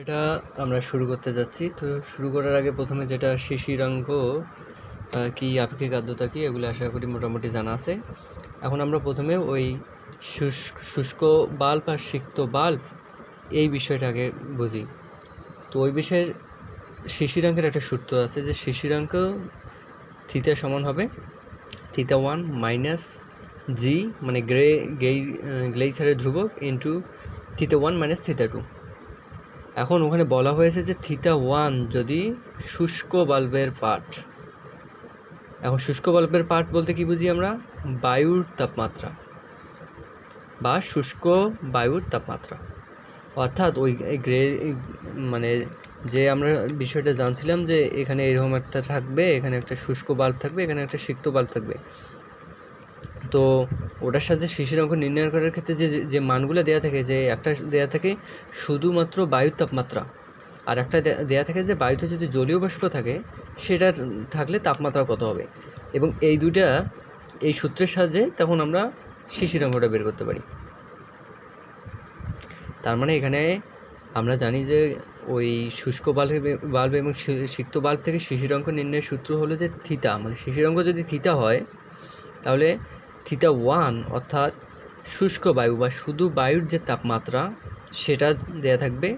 এটা আমরা শুরু করতে যাচ্ছি। তো শুরু করার আগে প্রথমে যেটা শিশিরাঙ্ক কি, আপেক্ষিক আর্দ্রতা কি, এগুলো আশা করি মোটামুটি জানা আছে। এখন আমরা প্রথমে ওই শুষ্ক বাল্ব আর সিক্ত বাল্ব এই বিষয়টাকে বুঝি। তো ওই বিষয়ের শিশিরাঙ্কের একটা সূত্র আছে যে শিশিরাঙ্ক থিতা সমান হবে θ1 মাইনাস জি মানে গ্লেইসারের ধ্রুবক ইন্টু θ1 মাইনাস θ2। এখন ওখানে বলা হয়েছে যে θ1 যদি শুষ্ক বাল্বের পার্ট। এখন শুষ্ক বাল্বের পার্ট বলতে কি বুঝি আমরা? বায়ুর তাপমাত্রা বা শুষ্ক বায়ুর তাপমাত্রা, অর্থাৎ ওই মানে যে আমরা বিষয়টা জানছিলাম যে এখানে এরকম একটা থাকবে, এখানে একটা শুষ্ক বাল্ব থাকবে, এখানে একটা সিক্ত বাল্ব থাকবে। তো ওটার সাথে শিশিরাঙ্ক নির্ণয় করার ক্ষেত্রে যে মানগুলো দেওয়া থাকে, যে একটা দেওয়া থাকে শুধুমাত্র বায়ুর তাপমাত্রা, আর একটা দেওয়া থাকে যে বায়ুতে যদি জলীয় বাষ্প থাকে সেটা থাকলে তাপমাত্রা কত হবে, এবং এই দুইটা এই সূত্রের সাহায্যে তখন আমরা শিশিরাঙ্কটা বের করতে পারি। তার মানে এখানে আমরা জানি যে ওই শুষ্ক বাল্ব এবং সিক্ত বাল্ব থেকে শিশিরাঙ্ক নির্ণয়ের সূত্র হলো যে থিতা, মানে শিশিরাঙ্ক যদি থিতা হয় তাহলে θ1 অর্থাৎ শুষ্ক বায়ু বা শুধু বায়ুর যে তাপমাত্রা সেটা দেয়া থাকবে,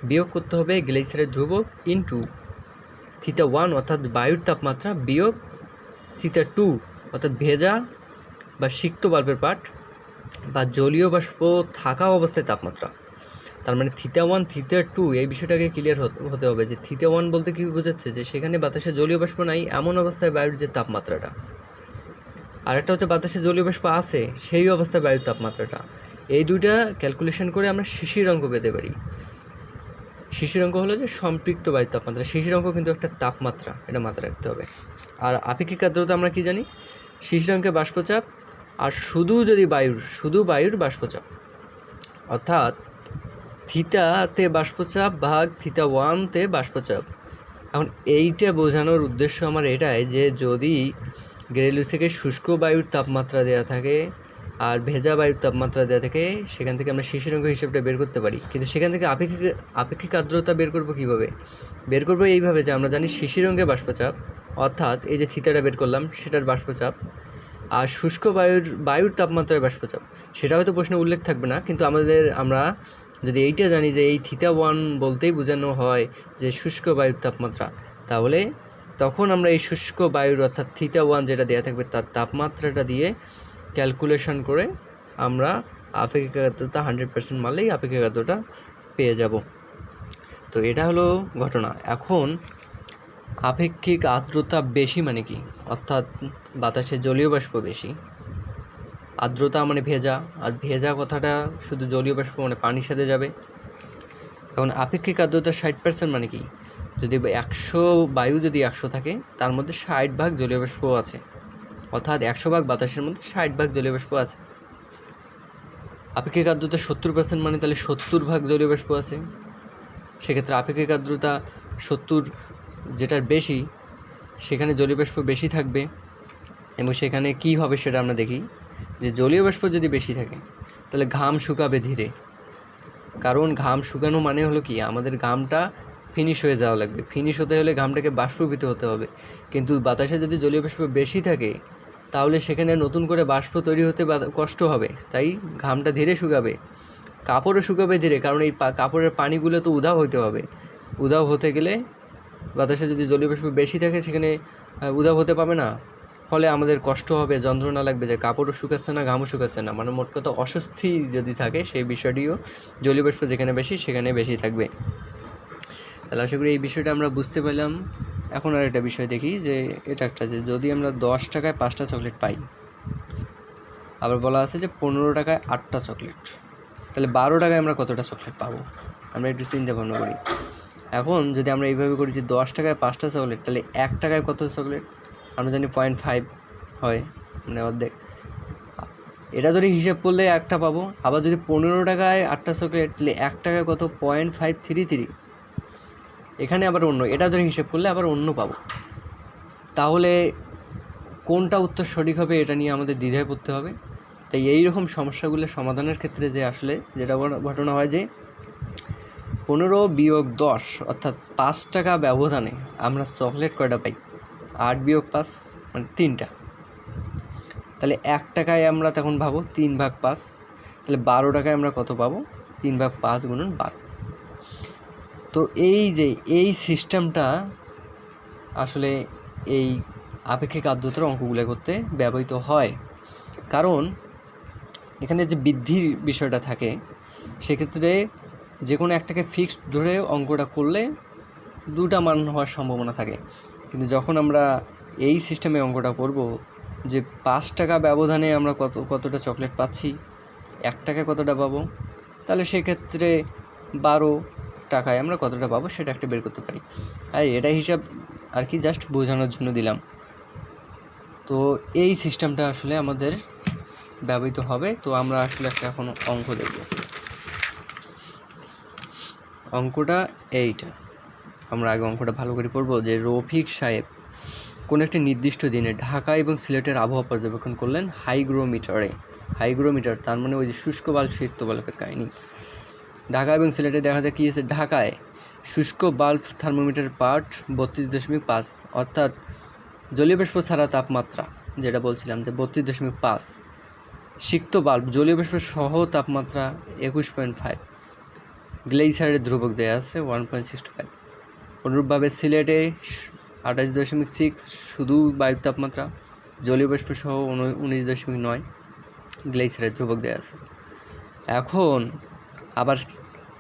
বিয়োগ করতে হবে গ্লেইসারের ধ্রুবক ইন্টু θ1 অর্থাৎ বায়ুর তাপমাত্রা বিয়োগ θ2 অর্থাৎ ভেজা বা সিক্ত বাল্বের পার্ট বা জলীয় বাষ্প থাকা অবস্থায় তাপমাত্রা। তার মানে θ1 θ2 এই বিষয়টাকে ক্লিয়ার হতে হবে যে θ1 বলতে কী বোঝাচ্ছে, যে সেখানে বাতাসে জলীয় বাষ্প নাই এমন অবস্থায় বায়ুর যে তাপমাত্রাটা, আর একটা হচ্ছে বাতাসে জলীয় বাষ্প আছে সেই অবস্থায় বায়ুর তাপমাত্রাটা। এই দুইটা ক্যালকুলেশন করে আমরা শিশিরাঙ্ক পেতে পারি। শিশিরাঙ্ক হলো যে সম্পৃক্ত বায়ুর তাপমাত্রা, শিশিরাঙ্ক কিন্তু একটা তাপমাত্রা, এটা মাথায় রাখতে হবে। আর আপেক্ষিক আর্দ্রতা আমরা কি জানি? শিশিরাঙ্কে বাষ্পচাপ আর শুধু বায়ুর বাষ্পচাপ, অর্থাৎ থিতাতে বাষ্পচাপ ভাগ θ1তে বাষ্পচাপ। এখন এইটা বোঝানোর উদ্দেশ্য আমার এটাই যে যদি গ্রেলুসিকে শুষ্ক বায়ুর তাপমাত্রা দেওয়া থাকে আর ভেজা বায়ুর তাপমাত্রা দেওয়া থাকে, সেখান থেকে আমরা শিশিরাঙ্ক হিসেবটা বের করতে পারি। কিন্তু সেখান থেকে আপেক্ষিক আর্দ্রতা বের করবো কীভাবে? বের করবো এইভাবে যে আমরা জানি শিশিরাঙ্কে বাষ্পচাপ, অর্থাৎ এই যে থিতাটা বের করলাম সেটার বাষ্পচাপ, আর শুষ্ক বায়ুর তাপমাত্রার বাষ্পচাপ সেটা হয়তো প্রশ্নে উল্লেখ থাকবে না, কিন্তু আমরা যদি এইটা জানি যে এই θ1 বলতেই বোঝানো হয় যে শুষ্ক বায়ুর তাপমাত্রা, তাহলে তখন আমরা এই শুষ্ক বায়ুর অর্থাৎ θ1 যেটা দেওয়া থাকবে তার তাপমাত্রাটা দিয়ে ক্যালকুলেশন করে আমরা আপেক্ষিক আর্দ্রতা 100% মানলেই আপেক্ষিক আর্দ্রতা পেয়ে যাব। তো এটা হলো ঘটনা। এখন আপেক্ষিক আর্দ্রতা বেশি মানে কি? অর্থাৎ বাতাসে জলীয় বাষ্প বেশি, আর্দ্রতা মানে ভেজা, আর ভেজা কথাটা শুধু জলীয় বাষ্প মানে পানির সাথে যাবে। এখন আপেক্ষিক আর্দ্রতা 60% মানে কি? যদি 100 বায়ু যদি 100 থাকে তার মধ্যে 60 ভাগ জলীয় বাষ্প আছে, অর্থাৎ 100 ভাগ বাতাসের মধ্যে 60 ভাগ জলীয় বাষ্প আছে। আপেক্ষিক আর্দ্রতা 70% মানে তাহলে 70 ভাগ জলীয় বাষ্প আছে। সেক্ষেত্রে আপেক্ষিক আর্দ্রতা 70 যেটার বেশি সেখানে জলীয় বাষ্প বেশি থাকবে, এবং সেখানে কি হবে সেটা আমরা দেখি যে জলীয় বাষ্প যদি বেশি থাকে তাহলে ঘাম শুকাবে ধীরে, কারণ ঘাম শুকানো মানে হলো কি, আমাদের ঘামটা ফিনিশ হয়ে যাওয়া লাগবে, ফিনিশ হতে হলে ঘামটাকে বাষ্পীভূত হতে হবে। কিন্তু বাতাসে যদি জলীয় বাষ্প বেশি থাকে তাহলে সেখানে নতুন করে বাষ্প তৈরি হতে কষ্ট হবে, তাই ঘামটা ধীরে শুকাবে। কাপড়ও শুকাবে ধীরে, কারণ এই কাপড়ের পানিগুলো তো উধাও হতে হবে, উধাও হতে গেলে বাতাসে যদি জলীয় বাষ্প বেশি থাকে সেখানে উধাও হতে পাবে না, ফলে আমাদের কষ্ট হবে, যন্ত্রণা লাগবে যে কাপড়ও শুকাচ্ছে না, ঘামও শুকাচ্ছে না, মানে মোট কথা অস্বস্তি যদি থাকে সেই বিষয়টিও জলীয় বাষ্প যেখানে বেশি সেখানে বেশি থাকবে। তাহলে আশা করি এই বিষয়টা আমরা বুঝতে পারলাম। এখন আর একটা বিষয় দেখি যে এটা একটা, যে যদি আমরা 10 টাকায় 5টা চকলেট পাই, আবার বলা আছে যে 15 টাকায় 8টা চকলেট, তাহলে 12 টাকায় আমরা কতটা চকলেট পাবো? আমরা একটু চিন্তা ভাবনা করি। এখন যদি আমরা এইভাবে করি যে 10 টাকায় 5টা চকলেট, তাহলে 1 টাকায় কত চকলেট? আমরা জানি 0.5 হয়, মানে অর্ধেক। এটা ধরে হিসেব করলে 1টা পাবো। আবার যদি 15 টাকায় 8টা চকলেট, তাহলে 1 টাকায় কত? 0.533। এখানে আবার অন্য, এটা ধরে হিসেব করলে আবার অন্য পাবো। তাহলে কোনটা উত্তর সঠিক হবে এটা নিয়ে আমাদের দ্বিধায় পড়তে হবে। তাই এই রকম সমস্যাগুলো সমাধানের ক্ষেত্রে যে আসলে যেটা ঘটনা হয় যে 15 বিয়োগ 10 অর্থাৎ 5 টাকা ব্যবধানে আমরা চকলেট কয়টা পাই? 8 বিয়োগ 5 মানে 3টা। তাহলে 1 টাকায় আমরা তখন ভাবো 3 ভাগ 5, তাহলে 12 টাকায় আমরা কত পাবো? 3 ভাগ 5 গুণন 12। তো এই সিস্টেমটা আসলে এই আপেক্ষিক আর্দ্রতার অঙ্কগুলো করতে ব্যবহৃত হয়, কারণ এখানে যে বৃদ্ধির বিষয়টা থাকে সেক্ষেত্রে যে কোনো একটাকে ফিক্সড ধরে অঙ্কটা করলে দুটা মান হওয়ার সম্ভাবনা থাকে। কিন্তু যখন আমরা এই সিস্টেমে অঙ্কটা করব যে 5 টাকা ব্যবধানে আমরা কতটা চকলেট পাচ্ছি, 1 টাকায় কতটা পাবো, তাহলে সেক্ষেত্রে 12 টাকায় আমরা কতটা পাবো সেটা একটা বের করতে পারি। আর এটা হিসাব আর কি জাস্ট বোঝানোর জন্য দিলাম। তো এই সিস্টেমটা আসলে আমাদের ব্যবহৃত হবে। তো আমরা আসলে একটা এখন অঙ্ক দেখব। অঙ্কটা এইটা, আমরা আগে অঙ্কটা ভালো করে পড়বো যে রফিক সাহেব কোনো একটি নির্দিষ্ট দিনে ঢাকা এবং সিলেটের আবহাওয়া পর্যবেক্ষণ করলেন হাইগ্রোমিটার তার মানে ওই যে শুষ্ক বাল্ব সিক্ত বাল্বের কাহিনী। ঢাকা এবং সিলেটে দেখা যায় কী আছে, ঢাকায় শুষ্ক বাল্ব থার্মোমিটার পার্ট 32.5, অর্থাৎ জলীয় বাষ্প ছাড়া তাপমাত্রা যেটা বলছিলাম যে 32.5, সিক্ত বাল্ব জলীয় বাষ্প সহ তাপমাত্রা 21.5, গ্লেইসারের ধ্রুবক দেওয়া আছে 1.65। অনুরূপভাবে সিলেটে 28.6 শুধু বায়ুর তাপমাত্রা, জলীয় বাষ্প সহ 19.9, গ্লেইসারের ধ্রুবক দেওয়া আছে। এখন আবার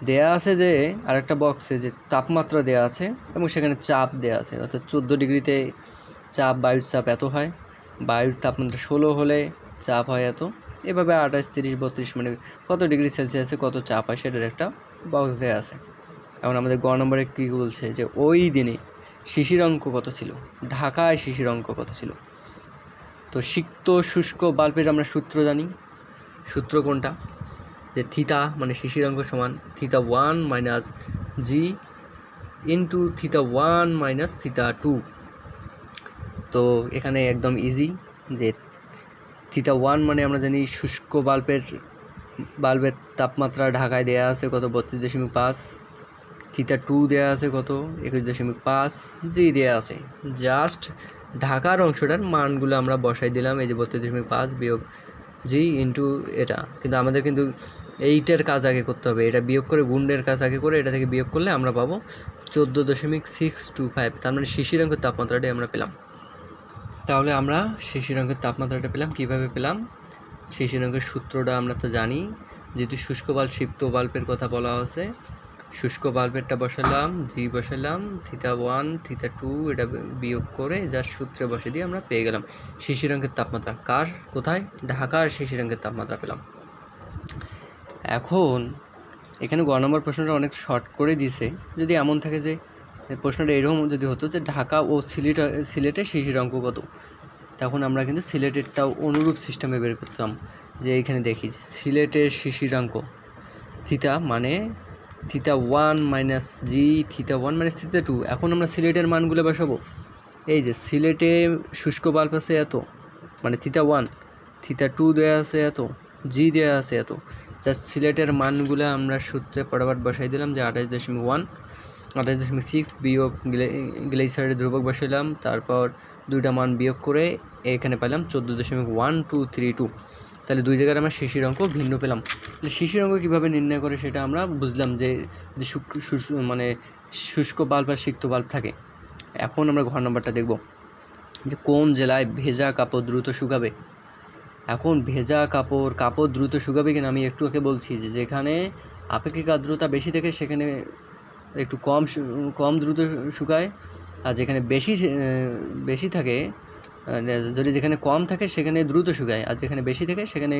দেয়া আছে যে আরেকটা বক্সে যে তাপমাত্রা দেয়া আছে এবং সেখানে চাপ দেয়া আছে, অর্থাৎ 14 ডিগ্রিতে চাপ বায়ুর চাপ এত হয়, বায়ুর তাপমাত্রা 16 হলে চাপ হয় এত, এভাবে 28, 30, 32 মানে কত ডিগ্রি সেলসিয়াসে কত চাপ হয় সেটার একটা বক্স দেওয়া আছে। এখন আমাদের গ নম্বরে কী বলছে যে ওই দিনে শিশির অঙ্ক কত ছিল, ঢাকায় শিশির অঙ্ক কত ছিল। তো সিক্ত শুষ্ক বাল্বের আমরা সূত্র জানি। সূত্র কোনটা? যে থিতা মানে শিশির অঙ্ক সমান θ1 মাইনাস জি ইন্টু θ1 মাইনাস θ2। তো এখানে একদম ইজি যে θ1 মানে আমরা জানি শুষ্ক বাল্বের তাপমাত্রা ঢাকায় দেয়া আছে কত 32.5, θ2 দেয়া আছে কত 21.5, জি দেয়া আছে। জাস্ট ঢাকার অংশটার মানগুলো আমরা বসাই দিলাম, এই যে 32.5 বিয়োগ জি ইন্টু এটা। কিন্তু আমাদের কিন্তু এইটার কাজ আগে করতে হবে, এটা বিয়োগ করে গুণের কাজ আগে করে এটা থেকে বিয়োগ করলে আমরা পাবো 14.625। তার মানে শিশির অঙ্কের তাপমাত্রাটাই আমরা পেলাম। তাহলে আমরা শিশির অঙ্কের তাপমাত্রাটা পেলাম কিভাবে পেলাম? শিশির অঙ্কের সূত্রটা আমরা তো জানি, যেহেতু শুষ্ক বাল্ব সিক্ত বাল্বের কথা বলা হচ্ছে, শুষ্ক বাল্বেরটা বসালাম, জি বসালাম, θ1 θ2 এটা বিয়োগ করে জাস্ট সূত্রে বসে দিয়ে আমরা পেয়ে গেলাম শিশির অঙ্কের তাপমাত্রা। কার কোথায়? ঢাকার শিশির অঙ্কের তাপমাত্রা পেলাম। এখন এখানে গ নম্বর প্রশ্নটা অনেক শর্ট করে দিয়েছে। যদি এমন থাকে যে প্রশ্নটা এরকম যদি হতো যে ঢাকা ও সিলেটে শিশির অঙ্ক কত, তখন আমরা কিন্তু সিলেটেরটাও অনুরূপ সিস্টেমে বের করতাম। যে এইখানে দেখি যে সিলেটের শিশিরাঙ্ক থিতা মানে θ1 মাইনাস জি θ1 মাইনাস θ2। এখন আমরা সিলেটের মানগুলো বসাবো। এই যে সিলেটে শুষ্ক বাল্ব আছে এত, মানে θ1, θ2 দেওয়া আছে এত, জি দেওয়া আছে এত। জাস্ট সিলেটের মানগুলো আমরা সূত্রে ফটাফট বসাই দিলাম যে 28.1, 28.6 বিয়োগ গ্লেইসারের ধ্রুবক বসাইলাম, তারপর দুইটা মান বিয়োগ করে এখানে পেলাম 14.1232। তাহলে দুই জায়গায় আমরা শিশির অঙ্ক ভিন্ন পেলাম। তাহলে শিশির অঙ্ক কীভাবে নির্ণয় করে সেটা আমরা বুঝলাম যে মানে শুষ্ক বাল্ব আর সিক্ত বাল্ব থাকে। এখন আমরা ঘর নম্বরটা দেখব যে কোন জেলায় ভেজা কাপড় দ্রুত শুকাবে। এখন ভেজা কাপড় দ্রুত শুকাবে কিনা আমি একটু আগে বলছি যে যেখানে আপেক্ষিক আর্দ্রতা বেশি থাকে সেখানে একটু কম দ্রুত শুকায়, আর যেখানে বেশি থাকে যদি যেখানে কম থাকে সেখানে দ্রুত শুকায়, আর যেখানে বেশি থাকে সেখানে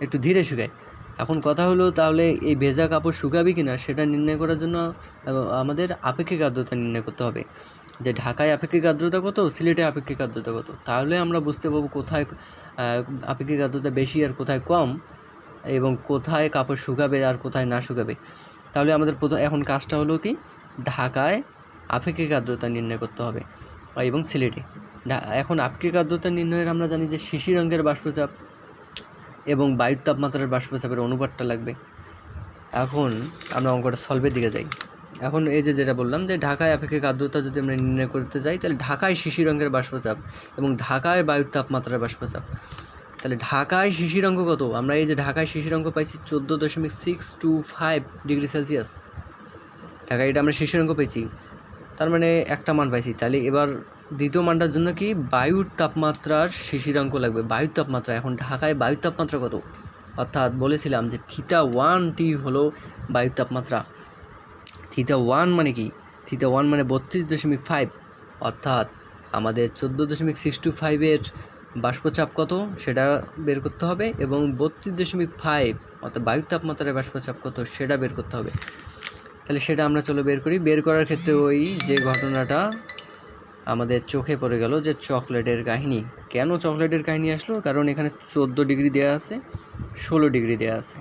একটু ধীরে শুকায়। এখন কথা হলো তাহলে এই ভেজা কাপড় শুকাবে কিনা সেটা নির্ণয় করার জন্য আমাদের আপেক্ষিক আর্দ্রতা নির্ণয় করতে হবে যে ঢাকায় আপেক্ষিক আর্দ্রতা কত, সিলেটে আপেক্ষিক আর্দ্রতা কত। তাহলে আমরা বুঝতে পারবো কোথায় আপেক্ষিক আর্দ্রতা বেশি আর কোথায় কম, এবং কোথায় কাপড় শুকাবে আর কোথায় না শুকাবে। তাহলে আমাদের এখন কাজটা হলো কি, ঢাকায় আপেক্ষিক আর্দ্রতা নির্ণয় করতে হবে এবং সিলেটে। এখন আপেক্ষিক আর্দ্রতা নির্ণয়ের আমরা জানি যে শিশির অঙ্কের বাষ্পচাপ এবং বায়ুর তাপমাত্রার বাষ্পচাপের অনুপাতটা লাগবে। এখন আমরা অঙ্কটা সলভের দিকে যাই। এখন এই যেটা বললাম যে ঢাকায় আপেক্ষিক আর্দ্রতা যদি আমরা নির্ণয় করতে যাই, তাহলে ঢাকায় শিশিরাঙ্কের বাষ্পচাপ এবং ঢাকায় বায়ুর তাপমাত্রার বাষ্পচাপ। তাহলে ঢাকায় শিশিরাঙ্ক কত? আমরা এই যে ঢাকায় শিশিরাঙ্ক পাইছি 14.625 ডিগ্রি সেলসিয়াস। ঢাকায় এটা আমরা শিশিরাঙ্ক পাইছি, তার মানে একটা মান পাইছি। তাহলে এবার দ্বিতীয় মানটার জন্য কি বায়ুর তাপমাত্রার শিশিরাঙ্ক লাগবে, বায়ুর তাপমাত্রা। এখন ঢাকায় বায়ুর তাপমাত্রা কত? অর্থাৎ বলেছিলাম যে θ1T হলো বায়ুর তাপমাত্রা। θ1 মানে কি? θ1 মানে 32.5, অর্থাৎ আমাদের 14.625 বাষ্পচাপ কত সেটা বের করতে হবে, এবং 32.5 অর্থাৎ বায়ুর তাপমাত্রার বাষ্পচাপ কত সেটা বের করতে হবে। তাহলে সেটা আমরা চলো বের করি। বের করার ক্ষেত্রে ওই যে ঘটনাটা আমাদের চোখে পড়ে গেল যে চকলেটের কাহিনী। কেন চকলেটের কাহিনী আসলো? কারণ এখানে 14 ডিগ্রি দেওয়া আছে, 16 ডিগ্রি দেওয়া আছে,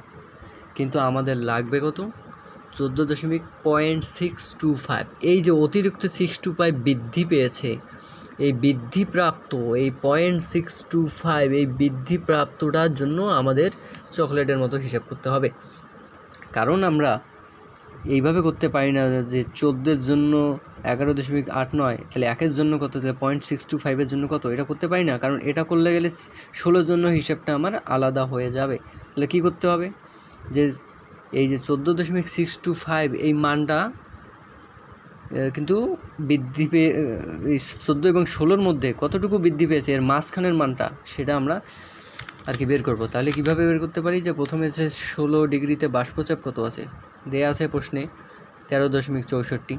কিন্তু আমাদের লাগবে কত? 14.625। এই যে অতিরিক্ত 625 বৃদ্ধি পেয়েছে, এই বৃদ্ধিপ্রাপ্ত এই 0.625 এই বৃদ্ধিপ্রাপ্তটার জন্য আমাদের চকলেটের মতো হিসাব করতে হবে। কারণ আমরা এইভাবে করতে পারি না যে 14-এর জন্য 11.89, তাহলে 1-এর জন্য কত, তাহলে 0.625-এর জন্য কত, এটা করতে পারি না। কারণ এটা করলে গেলে 16-র জন্য হিসাবটা আমার আলাদা হয়ে যাবে। তাহলে কী করতে হবে? যে এই যে 14.625 এই মানটা কিন্তু বৃদ্ধি পেয়ে এই 14 এবং 16-র মধ্যে কতটুকু বৃদ্ধি পেয়েছে এর মাঝখানের মানটা সেটা আমরা আর কি বের করব। তাহলে কিভাবে বের করতে পারি? যে প্রথমে যে 16 ডিগ্রিতে বাষ্পচাপ কত আছে দেয়া আছে প্রশ্নে 13.64,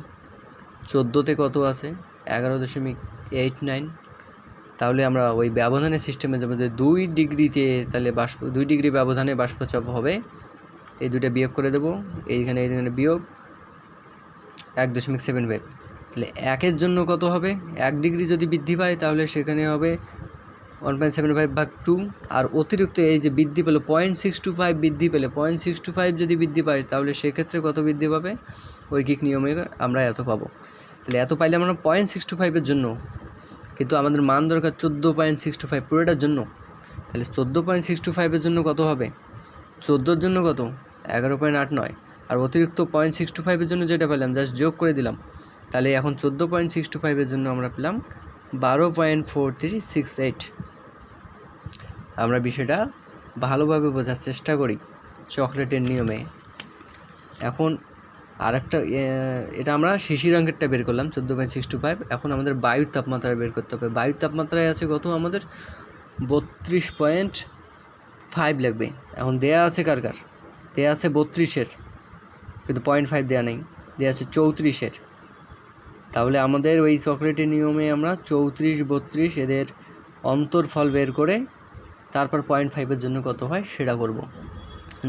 14তে কত আছে 11.89। তাহলে আমরা ওই ব্যবধানের সিস্টেমে যাবো যে 2 ডিগ্রিতে, তাহলে 2 ডিগ্রি ব্যবধানে বাষ্পচাপ হবে, এই দুটো বিয়োগ করে দেবো, এইখানে বিয়োগ 1.75। তাহলে 1-এর জন্য কত হবে? 1 ডিগ্রি যদি বৃদ্ধি পায় তাহলে সেখানে হবে 1.75/2। আর অতিরিক্ত এই যে বৃদ্ধি পেলো 0.625 বৃদ্ধি পেলে 0.625 যদি বৃদ্ধি পায় তাহলে সেক্ষেত্রে কত বৃদ্ধি পাবে? ঐকিক নিয়মে আমরা এত পাবো। তাহলে এত পাইলে আমরা 0.625-এর জন্য, কিন্তু আমাদের মান দরকার 14.625 পুরোটার জন্য। তাহলে 14.625-এর জন্য কত হবে? 14-র জন্য কত? 11.89। আর অতিরিক্ত 0.625-এর জন্য যেটা পেলাম জাস্ট যোগ করে দিলাম। তাহলে এখন 14.625-এর জন্য আমরা পেলাম 12.4368। আমরা বিষয়টা ভালোভাবে বোঝার চেষ্টা করি চকলেটের নিয়মে। এখন আরেকটা এটা আমরা শিশিরাঙ্কেরটা বের করলাম 14.625। এখন আমাদের বায়ুর তাপমাত্রা বের করতে হবে। বায়ুর তাপমাত্রায় আছে কত? আমাদের 32.5 লাগবে। এখন দেয়া আছে কার কার? দেয়া আছে 32-এর, কিন্তু 0.5 দেওয়া নেই, দেওয়া আছে 34-এর। তাহলে আমাদের ওই চকলেটের নিয়মে আমরা 34, 32 এদের অন্তরফল বের করে তারপর 0.5-এর জন্য কত হয় সেটা করব।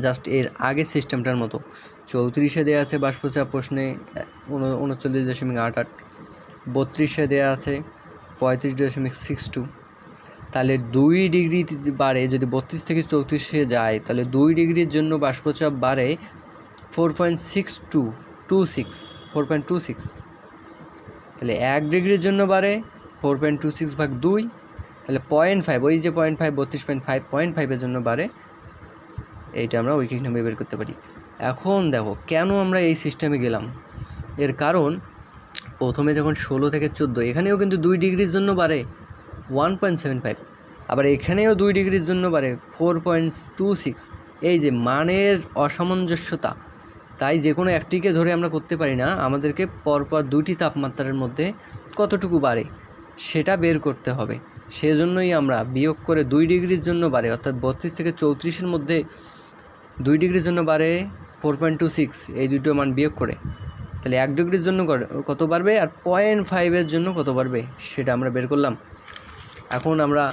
জাস্ট এর আগের সিস্টেমটার মতো। 34-এ দেওয়া আছে বাষ্পচাপ প্রশ্নে 39.88, 32-এ দেওয়া আছে 35.62। তাহলে 2 ডিগ্রি বাড়ে, যদি 32 থেকে 34-এ যায় তাহলে 2 ডিগ্রির জন্য বাষ্পচাপ বাড়ে 4.26। তাহলে 1 ডিগ্রির জন্য বাড়ে 4.26/2, তাহলে 0.5, ওই যে 0.5 32.5, 0.5-এর জন্য বাড়ে। এইটা আমরা ঐকিক নিয়মে বের করতে পারি। এখন দেখো কেন আমরা এই সিস্টেমে গেলাম। এর কারণ প্রথমে যখন 16 থেকে 14, এখানেও কিন্তু 2 ডিগ্রির জন্য বাড়ে 1.75, আবার এখানেও 2 ডিগ্রির জন্য বাড়ে 4.26। এই যে মানের অসামঞ্জস্যতা, তাই যে কোনো একটিকে ধরে আমরা করতে পারি না, আমাদেরকে পরপর 2টি তাপমাত্রার মধ্যে কতটুকু বাড়ে সেটা বের করতে হবে। সেজন্যই আমরা বিয়োগ করে 2 ডিগ্রির জন্য বাড়ে, অর্থাৎ 32 থেকে 34-এর মধ্যে 2 ডিগ্রির জন্য বাড়ে 4.26, এই দুটো মান বিয়োগ করে তাহলে 1 ডিগ্রির জন্য কত বাড়বে আর 0.5-এর জন্য কত বাড়বে সেটা আমরা বের করলাম। এখন আমরা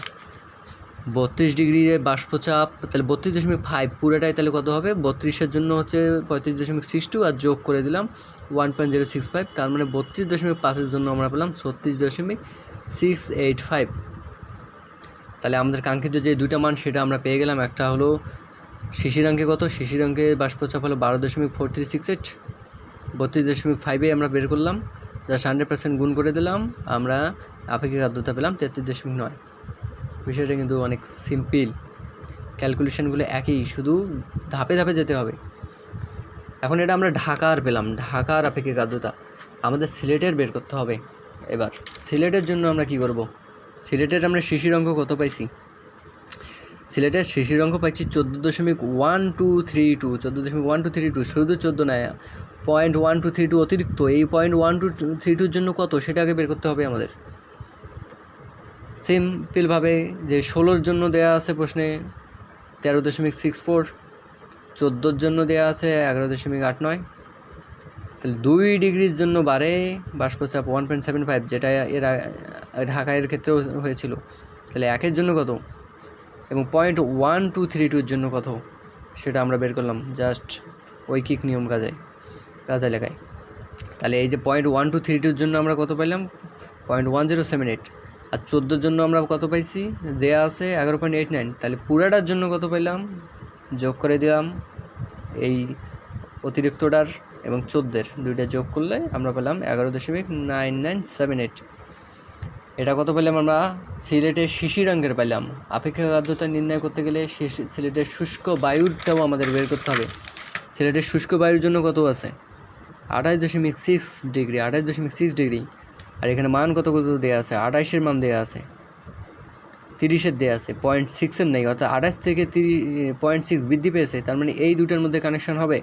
32 ডিগ্রি বাষ্পচাপ, তাহলে 32.5 পুরোটাই তাহলে কত হবে? 32-এর জন্য হচ্ছে 35.62 আর যোগ করে দিলাম 1.065, তার মানে 32.5-এর জন্য আমরা পেলাম 36.685। তাহলে আমাদের কাঙ্ক্ষিত যে দুইটা মান সেটা আমরা পেয়ে গেলাম। একটা হলো শিশিরাঙ্কে কত, শিশিরাঙ্কে বাষ্পচাপ হলো 12.4368, 32.5-এ আমরা বের করলাম, জাস্ট 100% গুণ করে দিলাম, আমরা আপেক্ষিক আর্দ্রতা পেলাম 33.9। বিষয়টা কিন্তু অনেক সিম্পল, ক্যালকুলেশনগুলো একই, শুধু ধাপে ধাপে যেতে হবে। এখন এটা আমরা ঢাকার পেলাম, ঢাকার আপেক্ষিক আর্দ্রতা। আমাদের সিলেটের বের করতে হবে। এবার সিলেটের জন্য আমরা কি করব? সিলেটের আমরা শিশির অঙ্ক কত পাইছি? সিলেটের শিশির অঙ্ক পাইছি 14.1232, 14.1232, শুধু 14 না, 0.1232 অতিরিক্ত। এই 0.1232 জন্য কত সেটা আগে বের করতে হবে আমাদের। সিম্পলভাবে যে 16-র জন্য দেয়া আছে প্রশ্নে 13.64, 14-র জন্য দেয়া আছে 11.89, তাহলে 2 ডিগ্রির জন্য বাড়ে বাষ্পচাপ 1.75, যেটা এর ঢাকার ক্ষেত্রেও হয়েছিল। তাহলে 1-এর জন্য কত এবং 0.1232-র জন্য কত সেটা আমরা বের করলাম জাস্ট ঐকিক নিয়ম কাজে লেখায়। তাহলে এই যে 0.1232-র জন্য আমরা কত পাইলাম? 0.1078। আর 14-র জন্য আমরা কত পাইছি? দেয়া আছে 11.89। তাহলে পুরাটার জন্য কত পাইলাম? যোগ করে দিলাম এই অতিরিক্তটার এবং 14-এর দুইটা যোগ করলে আমরা পেলাম 11.9978। এটা কত পেলাম আমরা? সিলেটের শিশির অঙ্কের পাইলাম। আপেক্ষিক আর্দ্রতা নির্ণয় করতে গেলে সিলেটের শুষ্ক বায়ুটাও আমাদের বের করতে হবে। সিলেটের শুষ্ক বায়ুর জন্য কত আছে? 28.6 ডিগ্রি, 28.6 ডিগ্রি। আর এখানে মান কত দেওয়া আছে? 28-এর মান দেওয়া আছে, 30-এর দেওয়া আছে, 0.6-এর নেই, অর্থাৎ 28 থেকে 0.6 বৃদ্ধি পেয়েছে। তার মানে এই দুটার মধ্যে কানেকশন হবে।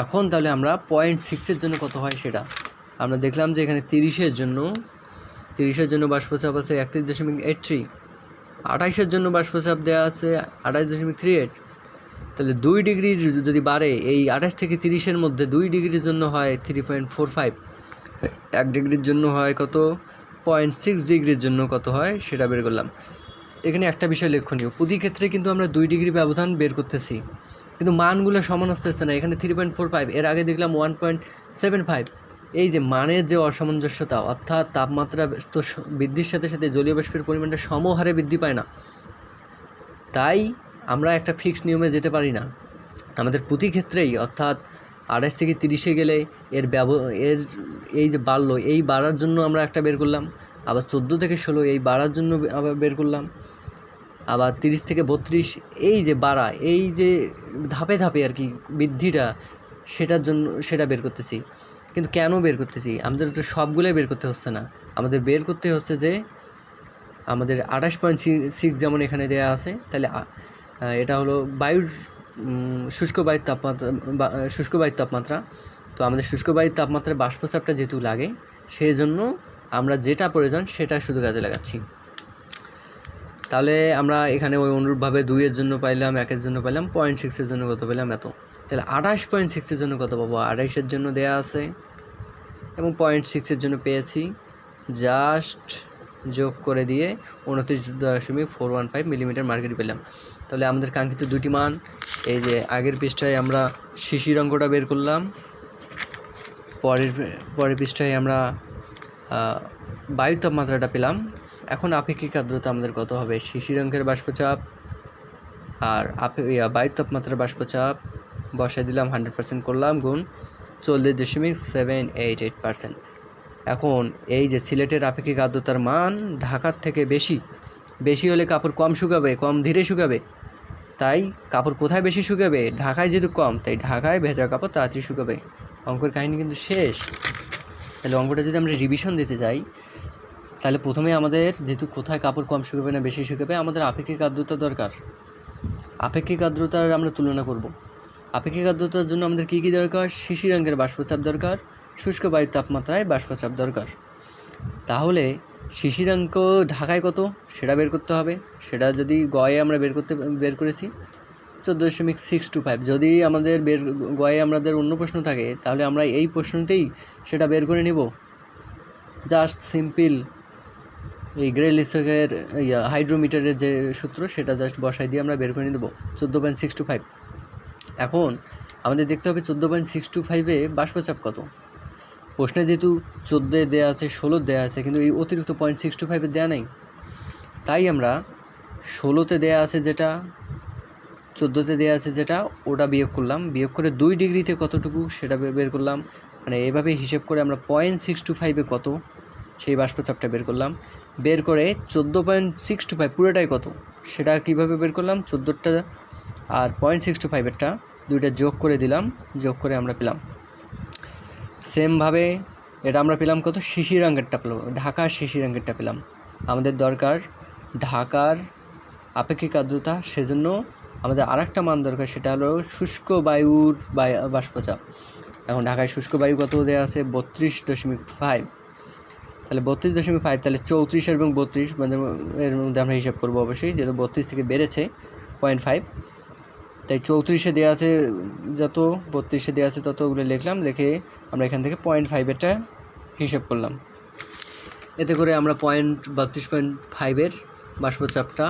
এখন তাহলে আমরা 0.6-এর জন্য কত হয় সেটা আমরা দেখলাম যে এখানে 30-এর জন্য বাষ্পচাপ আছে 31.83, 28-এর জন্য বাষ্পচাপ দেওয়া আছে 28.38। তাহলে 2 ডিগ্রি যদি বাড়ে, এই 28 থেকে 30-এর মধ্যে 2 ডিগ্রির জন্য হয় 3.45, 1 ডিগ্রির জন্য হয় কত? 0.6 ডিগ্রির জন্য কত হয় সেটা বের করলাম। এখানে একটা বিষয় লক্ষণীয়, প্রতি ক্ষেত্রে কিন্তু আমরা 2 ডিগ্রি ব্যবধান বের করতেছি, কিন্তু মানগুলো সমান আসতেছে না। এখানে 3.45, এর আগে দেখলাম 1.75। এই যে মানের যে অসামঞ্জস্যতা, অর্থাৎ তাপমাত্রা তো বৃদ্ধির সাথে সাথে জলীয় বাষ্পের পরিমাণটা সমহারে বৃদ্ধি পায় না। তাই আমরা একটা ফিক্সড নিয়মে যেতে পারি না। আমাদের প্রতি ক্ষেত্রেই, অর্থাৎ 28 থেকে 30-এ গেলে এর এই যে বাড়লো, এই বাড়ার জন্য আমরা একটা বের করলাম। আবার 14 থেকে 16 এই বাড়ার জন্য আবার বের করলাম। আবার 30 থেকে 32 এই যে বাড়া, এই যে ধাপে ধাপে আর কি বৃদ্ধিটা, সেটার জন্য সেটা বের করতেছি। কিন্তু কেন বের করতেছি? আমাদের তো সবগুলোই বের করতে হচ্ছে না, আমাদের বের করতে হচ্ছে যে আমাদের 28.6 যেমন এখানে দেওয়া আছে, তাহলে এটা হলো বায়ুর শুষ্ক বায়ুর তাপমাত্রা। তো আমাদের শুষ্ক বায়ুর তাপমাত্রায় বাষ্পচাপটা যেহেতু লাগে, সেই জন্য আমরা যেটা প্রয়োজন সেটা শুধু কাজে লাগাচ্ছি। তাহলে আমরা এখানে ওই অনুরূপভাবে 2-এর জন্য পাইলাম, 1-এর জন্য পাইলাম, 0.6-এর জন্য কত পেলাম? এত। তাহলে 28.6-এর জন্য কত পাবো? 28-এর জন্য দেয়া আছে এবং 0.6-এর জন্য পেয়েছি, জাস্ট যোগ করে দিয়ে 29.415 মিলিমিটার মার্কেট পেলাম। তাহলে আমাদের কাঙ্ক্ষিত দুটি মান, এই যে আগের পৃষ্ঠায় আমরা শিশির অঙ্কটা বের করলাম, পরের পৃষ্ঠায় আমরা বায়ুর তাপমাত্রাটা পেলাম। এখন আপেক্ষিক আর্দ্রতা আমাদের কত হবে? শিশির অঙ্কের বাষ্পচাপ আর বায়ুর তাপমাত্রার বাষ্পচাপ বসাই দিলাম, 100% করলাম, গুণ 40.788%। এখন এই যে সিলেটের আপেক্ষিক আর্দ্রতার মান ঢাকার থেকে বেশি হলে কাপড় কম শুকাবে, কম ধীরে শুকাবে। তাই কাপড় কোথায় বেশি শুকাবে? ঢাকায় যেহেতু কম, তাই ঢাকায় ভেজা কাপড় তাড়াতাড়ি শুকাবে। অঙ্কের কাহিনী কিন্তু শেষ। তাহলে অঙ্কটা যদি আমরা রিভিশন দিতে যাই, তাহলে প্রথমে আমাদের যেহেতু কোথায় কাপড় কম শুকাবে না বেশি শুকাবে, আমাদের আপেক্ষিক আর্দ্রতা দরকার। আপেক্ষিক আর্দ্রতার আমরা তুলনা করব। আপেক্ষিক আর্দ্রতার জন্য আমাদের কী কী দরকার? শিশির অঙ্কের বাষ্পচাপ দরকার, শুষ্ক বায়ুর তাপমাত্রায় বাষ্পচাপ দরকার। তাহলে শিশিরাঙ্ক ঢাকায় কত সেটা বের করতে হবে। সেটা যদি গয়ে আমরা বের করেছি 14.625। যদি আমাদের গয়ে আমাদের অন্য প্রশ্ন থাকে, তাহলে আমরা এই প্রশ্নতেই সেটা বের করে নিব। জাস্ট সিম্পল এই গ্রেলিসকের হাইড্রোমিটারের যে সূত্র, সেটা জাস্ট বসাই দিয়ে আমরা বের করে নিয়ে দেবো 14.625। এখন আমাদের দেখতে হবে 14.625-এ বাষ্পচাপ কত। প্রশ্নে যেহেতু 14 দেওয়া আছে, 16 দেওয়া আছে, কিন্তু এই অতিরিক্ত 0.625 দেওয়া নেই। তাই আমরা 16-তে দেওয়া আছে যেটা, 14-তে দেওয়া আছে যেটা, ওটা বিয়োগ করলাম। বিয়োগ করে 2 ডিগ্রিতে কতটুকু সেটা বের করলাম। মানে এভাবে হিসেব করে আমরা 0.625-এ কত সেই বাষ্পচাপটা বের করলাম। বের করে 14.625 পুরোটাই কত সেটা কীভাবে বের করলাম? 14টা আর 0.625-এরটা দুইটা যোগ করে দিলাম, যোগ করে আমরা পেলাম সেমভাবে এটা আমরা পেলাম কত, শিশিরাঙ্গেরটা পেলাম, ঢাকার শিশিরাঙ্গেরটা পেলাম। আমাদের দরকার ঢাকার আপেক্ষিক আর্দ্রতা, সেজন্য আমাদের আরেকটা মান দরকার, সেটা হলো শুষ্ক বায়ুর বাষ্পচাপ। এখন ঢাকায় শুষ্ক বায়ু কত দেওয়া আছে, 32.5, তাহলে 32.5, তাহলে 34 এবং 32 মানে এর মধ্যে আমরা হিসাব করবো অবশ্যই, যেহেতু 32 থেকে বেড়েছে 0.5, তাই 34-এ দেওয়া আছে যত, 32-এ দেওয়া আছে তত, ওগুলো লিখলাম, লিখে আমরা এখান থেকে 0.5-এরটা হিসাব করলাম। এতে করে আমরা 32.5-এর বাষ্পচাপটা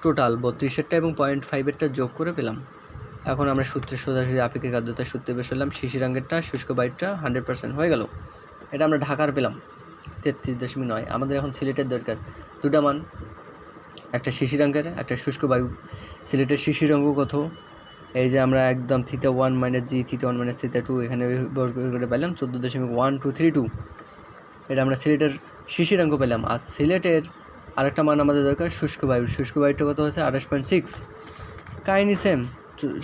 টোটাল 32-এরটা এবং 0.5-এরটা যোগ করে পেলাম। এখন আমরা সূত্রে সোজাসুজি আপেক্ষিক আর্দ্রতার সূত্রে বের করলাম, শিশিরাঙ্গেরটা শুষ্ক বায়ুটা 100% হয়ে গেল। এটা আমরা ঢাকার পেলাম 33.9। আমাদের এখন সিলেটের দরকার দুটা মান, একটা শিশিরাঙ্গের, একটা শুষ্ক বায়ু। সিলেটের শিশিরাঙ্গ কত, এই যে আমরা একদম θ1 - g, θ1 - θ2 এখানে বর্গ করে পেলাম 14.1232। এটা আমরা সিলেটের শিশিরাঙ্গ পেলাম। আর সিলেটের আরেকটা মান আমাদের দরকার শুষ্ক বায়ু। শুষ্ক বায়ুটা কত হচ্ছে 28.6। কাহিনি সেম,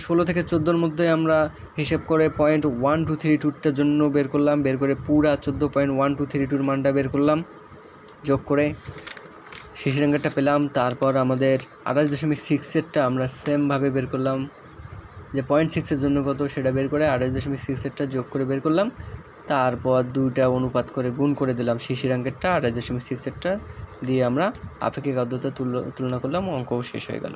16 থেকে 14-এর মধ্যে আমরা হিসেব করে 0.1232-টার জন্য বের করলাম, বের করে পুরা 14.1232-র মানটা বের করলাম, যোগ করে শিশিরাঙ্গেরটা পেলাম। তারপর আমাদের 28.6-এরটা আমরা সেমভাবে বের করলাম, যে 0.6-এর জন্য কত সেটা বের করে 28.6-এরটা যোগ করে বের করলাম। তারপর দুইটা অনুপাত করে গুণ করে দিলাম, শিশিরাঙ্গেরটা 28.6-এরটা দিয়ে আমরা আপেক্ষিক আর্দ্রতা তুলনা করলাম, অঙ্কও শেষ হয়ে গেল।